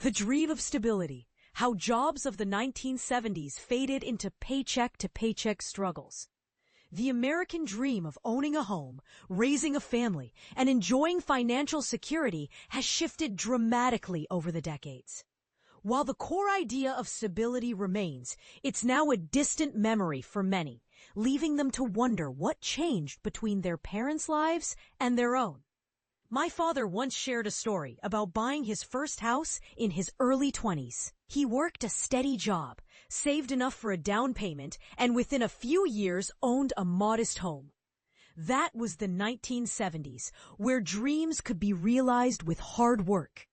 The dream of stability, how jobs of the 1970s faded into paycheck-to-paycheck struggles. The American dream of owning a home, raising a family, and enjoying financial security has shifted dramatically over the decades. While the core idea of stability remains, it's now a distant memory for many, leaving them to wonder what changed between their parents' lives and their own. My father once shared a story about buying his first house in his early 20s. He worked a steady job, saved enough for a down payment, and within a few years owned a modest home. That was the 1970s, where dreams could be realized with hard work.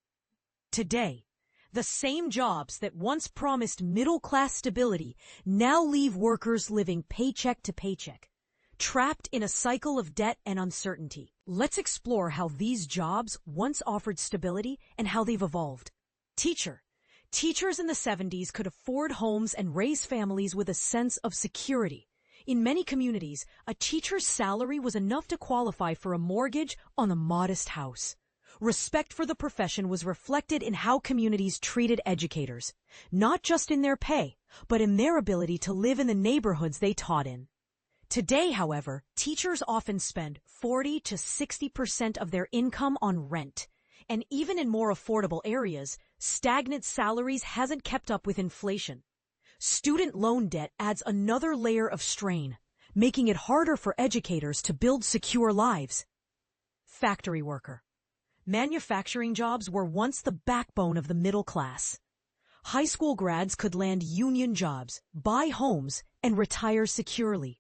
Today, the same jobs that once promised middle-class stability now leave workers living paycheck to paycheck, trapped in a cycle of debt and uncertainty. Let's explore how these jobs once offered stability and how they've evolved. Teacher. Teachers in the 70s could afford homes and raise families with a sense of security. In many communities, a teacher's salary was enough to qualify for a mortgage on a modest house. Respect for the profession was reflected in how communities treated educators, not just in their pay, but in their ability to live in the neighborhoods they taught in. Today, however, teachers often spend 40 to 60% of their income on rent. And even in more affordable areas, stagnant salaries hasn't kept up with inflation. Student loan debt adds another layer of strain, making it harder for educators to build secure lives. Factory worker. Manufacturing jobs were once the backbone of the middle class. High school grads could land union jobs, buy homes, and retire securely.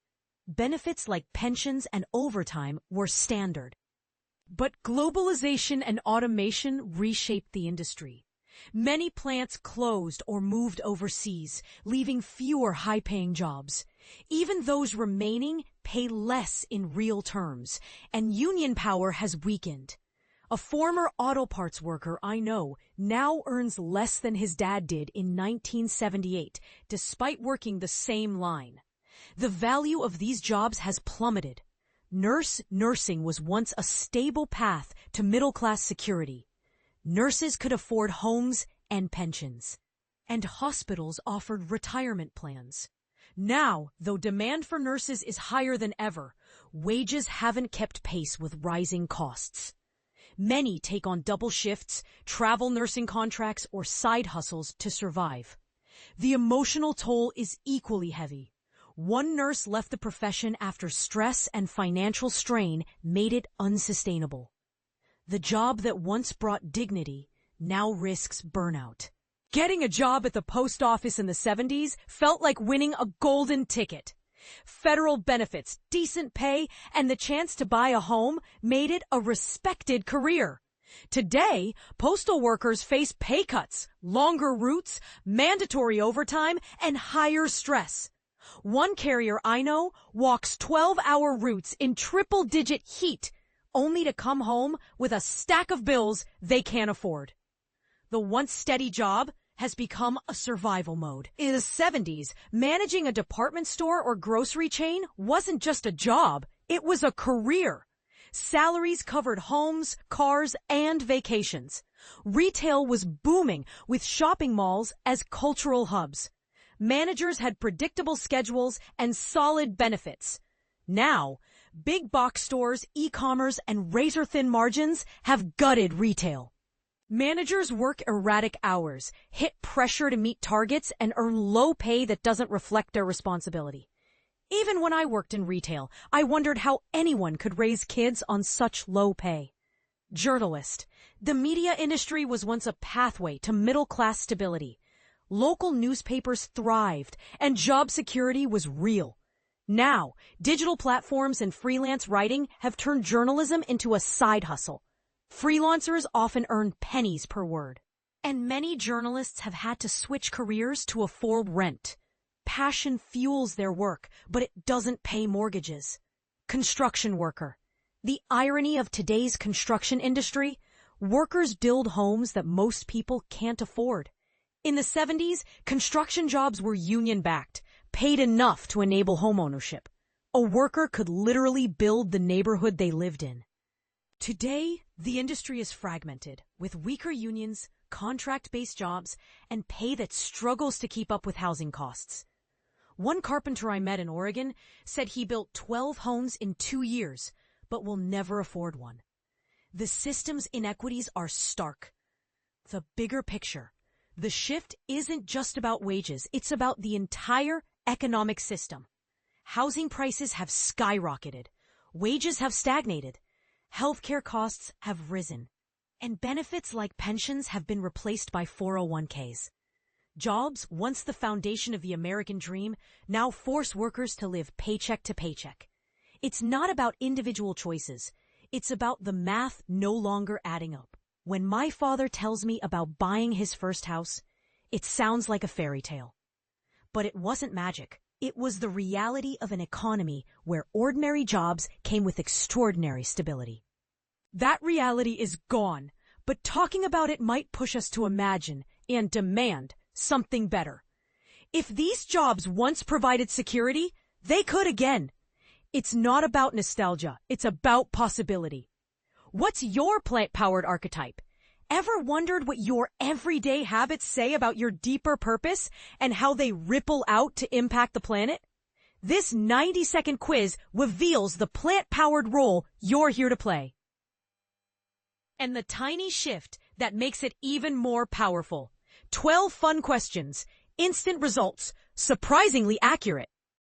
Benefits like pensions and overtime were standard. But globalization and automation reshaped the industry. Many plants closed or moved overseas, leaving fewer high-paying jobs. Even those remaining pay less in real terms, and union power has weakened. A former auto parts worker I know now earns less than his dad did in 1978, despite working the same line. The value of these jobs has plummeted. Nursing was once a stable path to middle-class security. Nurses could afford homes and pensions. And hospitals offered retirement plans. Now, though demand for nurses is higher than ever, wages haven't kept pace with rising costs. Many take on double shifts, travel nursing contracts, or side hustles to survive. The emotional toll is equally heavy. One nurse left the profession after stress and financial strain made it unsustainable. The job that once brought dignity now risks burnout. Getting a job at the post office in the 70s felt like winning a golden ticket. Federal benefits, decent pay, and the chance to buy a home made it a respected career. Today, postal workers face pay cuts, longer routes, mandatory overtime, and higher stress. One carrier I know walks 12-hour routes in triple-digit heat, only to come home with a stack of bills they can't afford. The once steady job has become a survival mode. In the 70s, managing a department store or grocery chain wasn't just a job, it was a career. Salaries covered homes, cars, and vacations. Retail was booming with shopping malls as cultural hubs. Managers had predictable schedules and solid benefits. Now, big box stores, e-commerce, and razor-thin margins have gutted retail. Managers work erratic hours, hit pressure to meet targets, and earn low pay that doesn't reflect their responsibility. Even when I worked in retail, I wondered how anyone could raise kids on such low pay. Journalist. The media industry was once a pathway to middle-class stability. Local newspapers thrived, and job security was real. Now, digital platforms and freelance writing have turned journalism into a side hustle. Freelancers often earn pennies per word. And many journalists have had to switch careers to afford rent. Passion fuels their work, but it doesn't pay mortgages. Construction worker. The irony of today's construction industry, workers build homes that most people can't afford. In the 70s, construction jobs were union-backed, paid enough to enable homeownership. A worker could literally build the neighborhood they lived in. Today, the industry is fragmented, with weaker unions, contract-based jobs, and pay that struggles to keep up with housing costs. One carpenter I met in Oregon said he built 12 homes in 2 years, but will never afford one. The system's inequities are stark. The bigger picture. The shift isn't just about wages, it's about the entire economic system. Housing prices have skyrocketed, wages have stagnated, healthcare costs have risen, and benefits like pensions have been replaced by 401ks. Jobs, once the foundation of the American dream, now force workers to live paycheck to paycheck. It's not about individual choices. It's about the math no longer adding up. When my father tells me about buying his first house, it sounds like a fairy tale. But it wasn't magic. It was the reality of an economy where ordinary jobs came with extraordinary stability. That reality is gone, but talking about it might push us to imagine and demand something better. If these jobs once provided security, they could again. It's not about nostalgia, it's about possibility. What's your plant-powered archetype? Ever wondered what your everyday habits say about your deeper purpose and how they ripple out to impact the planet? This 90-second quiz reveals the plant-powered role you're here to play. And the tiny shift that makes it even more powerful. 12 fun questions, instant results, surprisingly accurate.